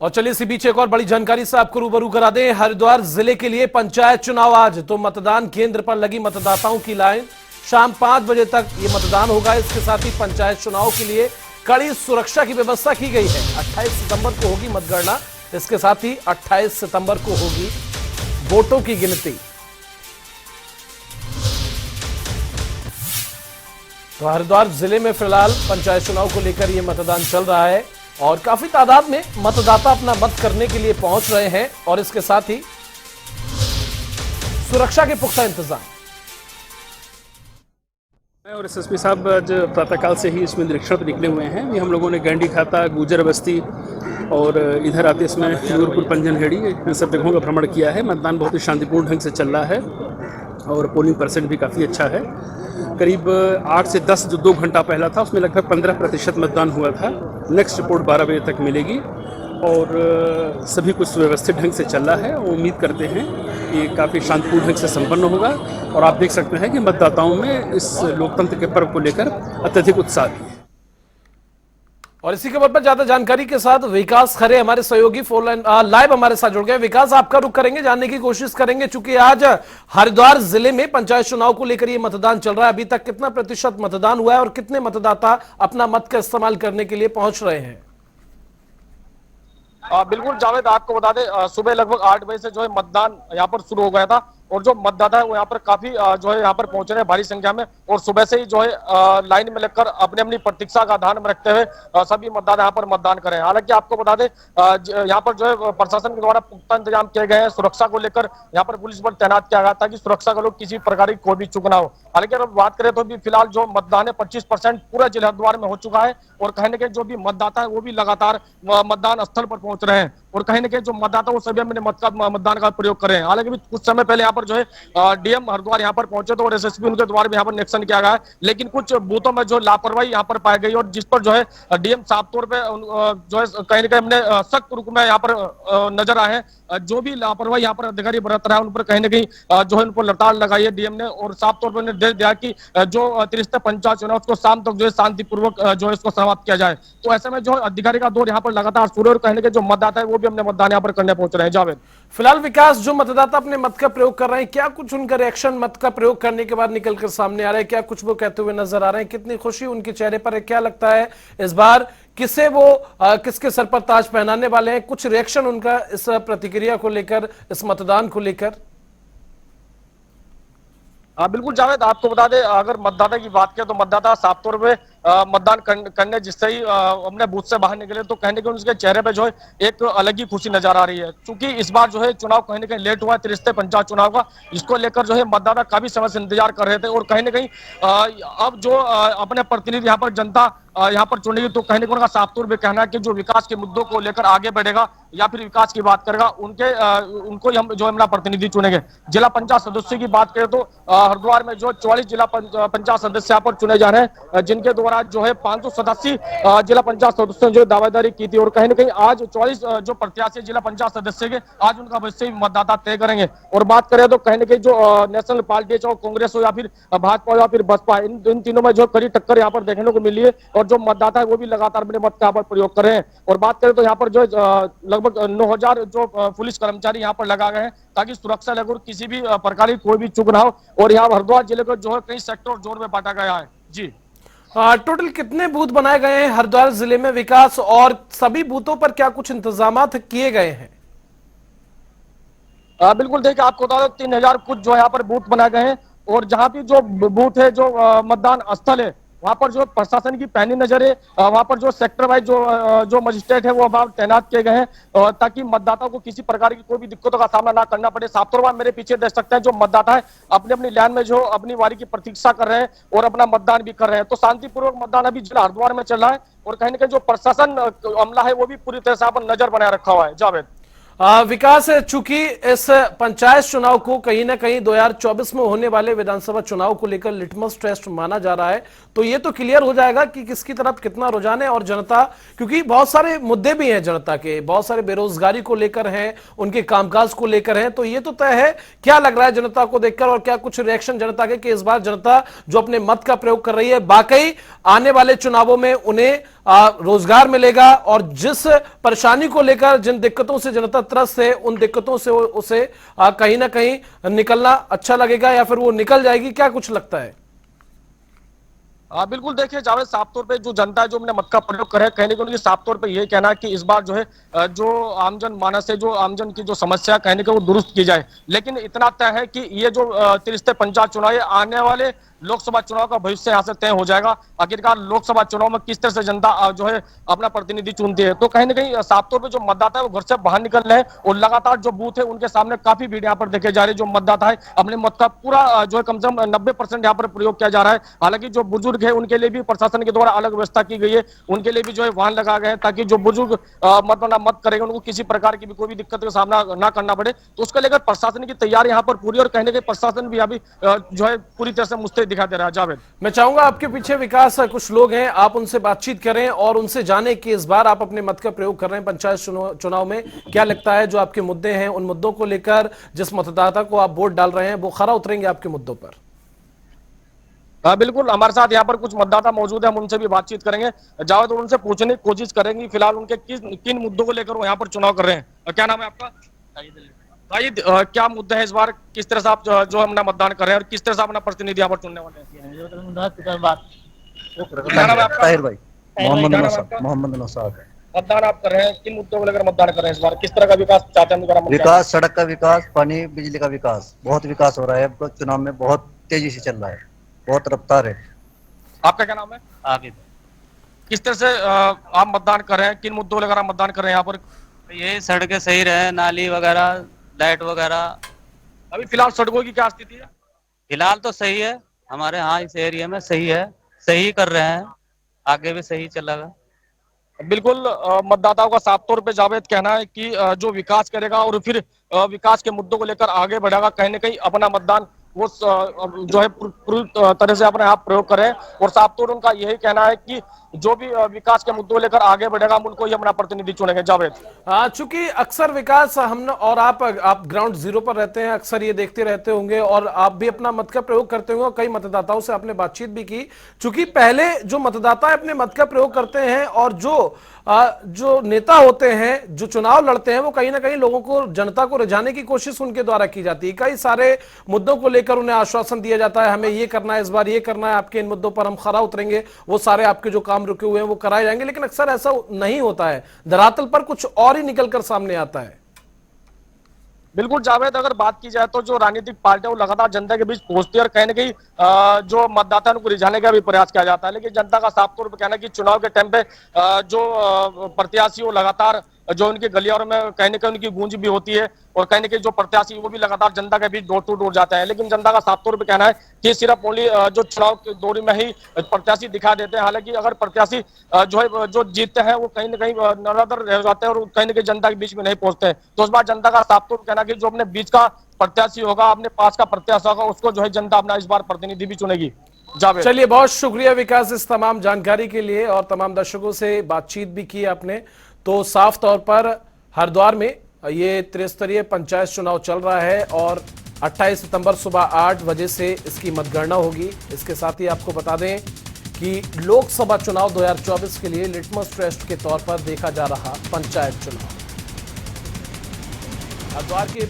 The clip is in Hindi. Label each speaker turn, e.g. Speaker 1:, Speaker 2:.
Speaker 1: और चलिए इसी बीच एक और बड़ी जानकारी से आपको रूबरू करा दें। हरिद्वार जिले के लिए पंचायत चुनाव आज, तो मतदान केंद्र पर लगी मतदाताओं की लाइन। शाम 5 बजे तक ये मतदान होगा। इसके साथ ही पंचायत चुनाव के लिए कड़ी सुरक्षा की व्यवस्था की गई है। 28 सितंबर को होगी मतगणना। इसके साथ ही 28 सितंबर को होगी वोटों की गिनती। तो हरिद्वार जिले में फिलहाल पंचायत चुनाव को लेकर यह मतदान चल रहा है और काफी तादाद में मतदाता अपना मत करने के लिए पहुंच रहे हैं और इसके साथ ही सुरक्षा के पुख्ता इंतजाम।
Speaker 2: और एसएसपी साहब आज प्रातःकाल से ही इसमें निरीक्षण पर निकले हुए हैं। हम लोगों ने गैंडी खाता, गुजर बस्ती और इधर आते इसमें नूरपुर, पंजनहेड़ी, इन सब जगहों का भ्रमण किया है। मतदान बहुत ही शांतिपूर्ण ढंग से चल रहा है और पोलिंग परसेंट भी काफ़ी अच्छा है। करीब 8 से 10 जो 2 घंटा पहला था उसमें लगभग 15% मतदान हुआ था। नेक्स्ट रिपोर्ट 12 बजे तक मिलेगी और सभी कुछ सुव्यवस्थित ढंग से चल रहा है। उम्मीद करते हैं कि काफ़ी शांतिपूर्ण ढंग से संपन्न होगा और आप देख सकते हैं कि मतदाताओं में इस लोकतंत्र के पर्व को लेकर अत्यधिक उत्साह है।
Speaker 1: और इसी खबर पर ज्यादा जानकारी के साथ विकास खरे हमारे सहयोगी फोन लाइव हमारे साथ जुड़ गए। विकास, आपका रुख करेंगे, जानने की कोशिश करेंगे, चूंकि आज हरिद्वार जिले में पंचायत चुनाव को लेकर ये मतदान चल रहा है। अभी तक कितना प्रतिशत मतदान हुआ है और कितने मतदाता अपना मत का इस्तेमाल करने के लिए पहुंच रहे हैं?
Speaker 3: बिल्कुल जावेद, आपको बता दें सुबह लगभग 8 बजे से जो है मतदान यहाँ पर शुरू हो गया था और जो मतदाता है वो यहाँ पर काफी जो है यहाँ पर पहुंच रहे हैं भारी संख्या में। और सुबह से ही जो है लाइन में लगकर अपनी अपनी प्रतीक्षा का ध्यान में रखते हुए सभी मतदाता यहाँ पर मतदान करें। हालांकि आपको बता दें यहाँ पर जो है प्रशासन के द्वारा पुख्ता इंतजाम किए गए हैं। सुरक्षा को लेकर यहाँ पर पुलिस बल तैनात किया गया ताकि सुरक्षा का लोग किसी प्रकार की कोई भी चूक ना हो। हालांकि अगर बात करें तो भी फिलहाल जो मतदान है 25% पूरे जिला हरिद्वार में हो चुका है और कहीं न कहीं जो भी मतदाता है वो भी लगातार मतदान स्थल पर पहुंच रहे हैं और कहीं न कहीं जो मतदाता वो सभी अपने मतदान का प्रयोग कर रहे हैं। हालांकि कुछ समय पहले यहाँ पर जो है डीएम हरिद्वार यहाँ पर पहुंचे तो और एसएसपी उनके द्वारा भी यहाँ पर निरीक्षण किया गया है, लेकिन कुछ बूथों में जो लापरवाही यहाँ पर पाई गई और जिस पर जो है डीएम साफ तौर पे जो है कहीं न कहीं हमने सख्त रुख में यहाँ पर नजर आए हैं। जो भी लापरवाही यहाँ पर अधिकारी बरत रहा है उन पर कहीं न कहीं जो है उन पर लड़ताल लगाई है डीएम ने और साफ तौर पर निर्देश दिया कि जो त्रिस्तरीय पंचायत चुनाव उसको शाम तक जो है शांतिपूर्वक जो है इसको समाप्त किया जाए। तो ऐसे में जो अधिकारी का दौर यहाँ पर लगातार शुरू और कहीं न कहीं जो मतदाता है वो भी अपने मतदान यहाँ पर करने पहुंच रहे हैं। जावेद,
Speaker 1: फिलहाल विकास, जो मतदाता अपने मत का प्रयोग कर रहे हैं, क्या कुछ उनका रिएक्शन मत का प्रयोग करने के बाद निकलकर सामने आ रहा है? क्या कुछ वो कहते हुए नजर आ रहे हैं? कितनी खुशी उनके चेहरे पर है? क्या लगता है इस बार किसे वो किसके सर पर ताज पहनाने वाले हैं? कुछ रिएक्शन उनका इस प्रतिक्रिया को लेकर, इस मतदान को लेकर?
Speaker 3: बिल्कुल जावेद, आपको बता दें अगर मतदाता की बात करें तो मतदाता साफ तौर पे मतदान करने जिससे ही अपने बूथ से बाहर निकले तो कहने के उनके चेहरे पे जो है एक अलग ही खुशी नजर आ रही है। क्योंकि इस बार जो है चुनाव कहीं न कहीं लेट हुआ है, त्रिस्तरीय पंचायत चुनाव का, इसको लेकर जो है मतदाता काफी समय से इंतजार कर रहे थे और कहीं न कहीं अब जो अपने प्रतिनिधि यहाँ पर जनता यहाँ पर चुनेगी तो कहीं न कहीं उनका साफ तौर पे कहना है कि जो विकास के मुद्दों को लेकर आगे बढ़ेगा या फिर विकास की बात करेगा उनको ही हम जो अपना प्रतिनिधि चुनेंगे। जिला पंचायत सदस्य की बात करें तो हरिद्वार में जो 44 जिला पंचायत सदस्य यहाँ पर चुने जा रहे हैं, जिनके द्वारा जो है 587 जिला पंचायत सदस्यों ने जो दावेदारी की थी और कहीं न कहीं आज 44 जो प्रत्याशी जिला पंचायत सदस्य के आज उनका भविष्य मतदाता तय करेंगे। और बात करें तो कहीं न कहीं जो नेशनल पार्टी चाहे कांग्रेस हो या फिर भाजपा या फिर बसपा, इन तीनों में जो कड़ी टक्कर यहाँ पर देखने को मिली है और जो मतदाता है वो भी लगातार अपने मत का यहाँ पर प्रयोग कर रहे हैं। और बात करें तो यहाँ पर जो लगभग 9000 जो पुलिस कर्मचारी यहाँ पर लगा गए हैं ताकि सुरक्षा लेकर किसी भी प्रकार की कोई भी चूक ना हो। और यहाँ हरिद्वार जिले को जो है कई सेक्टर और जोन में बांटा गया है। जी,
Speaker 1: टोटल कितने बूथ बनाए गए हैं हरिद्वार जिले में विकास, और सभी बूथों पर क्या कुछ इंतजामात किए गए हैं?
Speaker 3: बिल्कुल देखिए, आपको बता दो 3000 कुछ जो यहाँ पर बूथ बनाए गए हैं और जहाँ भी जो बूथ है, जो मतदान स्थल है, वहां पर जो प्रशासन की पैनी नजर है, वहां पर जो सेक्टर वाइज जो मजिस्ट्रेट है वो वहां तैनात किए गए हैं ताकि मतदाताओं को किसी प्रकार की कोई भी दिक्कतों का सामना ना करना पड़े। साफ तौर पर मेरे पीछे देख सकते हैं जो मतदाता है अपनी अपनी लाइन में जो अपनी बारी की प्रतीक्षा कर रहे हैं और अपना मतदान भी कर रहे हैं। तो शांतिपूर्वक मतदान अभी जिला हरिद्वार में चल रहा है और कहीं न कहीं जो प्रशासन अमला है वो भी पूरी तरह से नजर बनाए रखा हुआ है। जावेद,
Speaker 1: विकास, चूंकि इस पंचायत चुनाव को कहीं ना कहीं 2024 में होने वाले विधानसभा चुनाव को लेकर लिटमस टेस्ट माना जा रहा है, तो ये तो क्लियर हो जाएगा कि किसकी तरफ कितना रुझान है। और जनता, क्योंकि बहुत सारे मुद्दे भी हैं जनता के, बहुत सारे बेरोजगारी को लेकर हैं, उनके कामकाज को लेकर हैं, तो ये तो तय है। क्या लग रहा है जनता को देखकर और क्या कुछ रिएक्शन जनता के कि इस बार जनता जो अपने मत का प्रयोग कर रही है वाकई आने वाले चुनावों में उन्हें रोजगार मिलेगा और जिस परेशानी को लेकर जिन दिक्कतों से जनता त्रस्त है उन दिक्कतों से उसे कहीं ना कहीं निकलना अच्छा लगेगा या फिर वो निकल जाएगी, क्या कुछ लगता है?
Speaker 3: बिल्कुल देखिए जावेद, साफ तौर पे जो जनता है जो अपने मत का प्रयोग करे, कहने को उनकी साफ तौर पे ये कहना है कि इस बार जो है जो आमजन मानस है, जो आमजन की जो समस्या कहने को वो दुरुस्त की जाए। लेकिन इतना तय है कि ये जो त्रिस्तरीय पंचायत चुनाव, आने वाले लोकसभा चुनाव का भविष्य यहाँ से तय हो जाएगा। आखिरकार लोकसभा चुनाव में किस तरह से जनता जो है अपना प्रतिनिधि चुनती है। तो कहीं ना कहीं साफ तौर पर जो मतदाता है वो घर से बाहर निकल रहे हैं और लगातार जो बूथ है उनके सामने काफी भीड़ यहाँ पर देखे जा रही है। जो मतदाता है अपने मत का पूरा जो है कम से कम 90% यहाँ पर प्रयोग किया जा रहा है। हालांकि जो बुजुर्ग है उनके लिए भी प्रशासन के द्वारा अलग व्यवस्था की गई है, उनके लिए भी जो है वाहन लगाए गए हैं ताकि जो बुजुर्ग मत करेंगे उनको किसी प्रकार की भी कोई भी दिक्कत का सामना ना करना पड़े। तो उसको लेकर प्रशासन की तैयारी यहाँ पर पूरी, और कहने के प्रशासन भी अभी जो है पूरी तरह से मुस्तैद दिखाई दे रहा है। जावेद,
Speaker 1: मैं चाहूंगा आपके पीछे विकास कुछ लोग हैं, आप उनसे बातचीत करें और उनसे जाने कि इस बार आप अपने मत का प्रयोग कर रहे हैं पंचायत चुनाव में, क्या लगता है जो आपके मुद्दे हैं उन मुद्दों को लेकर जिस मतदाता को आप वोट डाल रहे हैं वो खरा उतरेंगे आपके मुद्दों पर?
Speaker 3: बिल्कुल, हमारे साथ यहाँ पर कुछ मतदाता मौजूद है, हम उनसे भी बातचीत करेंगे। जावेद, और उनसे पूछने की कोशिश करेंगे फिलहाल उनके किन मुद्दों को लेकर वो यहाँ पर चुनाव कर रहे हैं। क्या नाम है आपका? शाहिद, क्या मुद्दे हैं इस बार, किस तरह से आप जो अपना मतदान कर रहे हैं और किस तरह से अपना प्रतिनिधि यहाँ पर चुनने वाले हैं? क्या नाम है आपका?
Speaker 4: ताहिर भाई,
Speaker 3: क्या नाम है आपका?
Speaker 4: मोहम्मद नौशाद।
Speaker 3: मतदान आप कर रहे हैं, किन मुद्दों को लेकर मतदान कर रहे हैं इस बार? किस तरह का विकास चाहते हैं?
Speaker 4: विकास, सड़क का विकास, पानी बिजली का विकास, बहुत विकास हो रहा है। अब चुनाव में बहुत तेजी से चल रहा है, बहुत रफ्तार है।
Speaker 3: आपका क्या नाम है?
Speaker 5: आबिद।
Speaker 3: किस तरह से आप मतदान कर रहे हैं, किन मुद्दों को लेकर आप मतदान कर रहे हैं यहाँ पर?
Speaker 5: ये सड़कें सही रहे, नाली वगैरह, लाइट वगैरह।
Speaker 3: अभी फिलहाल सड़कों की क्या स्थिति है?
Speaker 5: फिलहाल तो सही है, हमारे यहाँ इस एरिया में सही है, सही कर रहे हैं, आगे भी सही चलेगा।
Speaker 3: बिल्कुल, मतदाताओं का साफ तौर पे जावेद कहना है कि जो विकास करेगा और फिर विकास के मुद्दों को लेकर आगे बढ़ेगा, कहीं ना कहीं अपना मतदान वो जो है पूरी तरह से अपने आप प्रयोग करें। और साफ तौर उनका यही कहना है कि जो भी विकास के मुद्दों को लेकर आगे बढ़ेगा हम उनको ही अपना प्रतिनिधि चुनेंगे। जावेद,
Speaker 1: चूंकि अक्सर विकास हम और आप ग्राउंड जीरो पर रहते हैं, अक्सर ये देखते रहते होंगे और आप भी अपना मत का प्रयोग करते होंगे, कई मतदाताओं से आपने बातचीत भी की। चूंकि पहले जो मतदाता अपने मत का प्रयोग करते हैं और जो नेता होते हैं जो चुनाव लड़ते हैं वो कहीं ना कहीं लोगों को, जनता को रिझाने की कोशिश उनके द्वारा की जाती है। कई सारे मुद्दों को लेकर उन्हें आश्वासन दिया जाता है, हमें ये करना है, इस बार ये करना है, आपके इन मुद्दों पर हम खरा उतरेंगे, वो सारे आपके जो काम रुके हुए हैं वो कराए जाएंगे। लेकिन अक्सर ऐसा नहीं होता है, धरातल पर कुछ और ही निकलकर सामने आता है।
Speaker 3: बिल्कुल जावेद, अगर बात की जाए तो जो राजनीतिक पार्टियां वो लगातार जनता के बीच पहुंचती है और कहीं ना कहीं जो मतदाता उनको रिझाने का भी प्रयास किया जाता है। लेकिन जनता का साफ तौर पर कहना है कि चुनाव के टाइम पे जो प्रत्याशी वो लगातार जो उनके गलियारों में कहीं ना कहीं उनकी गूंज भी होती है और कहीं ना कहीं जो प्रत्याशी वो भी लगातार जनता के बीच डोर टू डोर जाते हैं। लेकिन जनता का साफ तौर पर कहना है कि सिर्फ ओनली जो चुनाव के दौर में ही प्रत्याशी दिखा देते हैं। हालांकि अगर प्रत्याशी जो है जो जीतते हैं वो कहीं ना कहीं नजर रह जाते हैं और कहीं ना कहीं जनता के बीच में नहीं पहुंचते। तो इस बार जनता का साफ तौर पर कहना कि जो अपने बीच का प्रत्याशी होगा, अपने पास का प्रत्याशी होगा, उसको जो है जनता अपना इस बार प्रतिनिधि भी चुनेगी।
Speaker 1: चलिए, बहुत शुक्रिया विकास इस तमाम जानकारी के लिए और तमाम दर्शकों से बातचीत भी की आपने। तो साफ तौर पर हरिद्वार में ये त्रिस्तरीय पंचायत चुनाव चल रहा है और 28 सितंबर सुबह 8 बजे से इसकी मतगणना होगी। इसके साथ ही आपको बता दें कि लोकसभा चुनाव 2024 के लिए लिटमस टेस्ट के तौर पर देखा जा रहा पंचायत चुनाव हरिद्वार के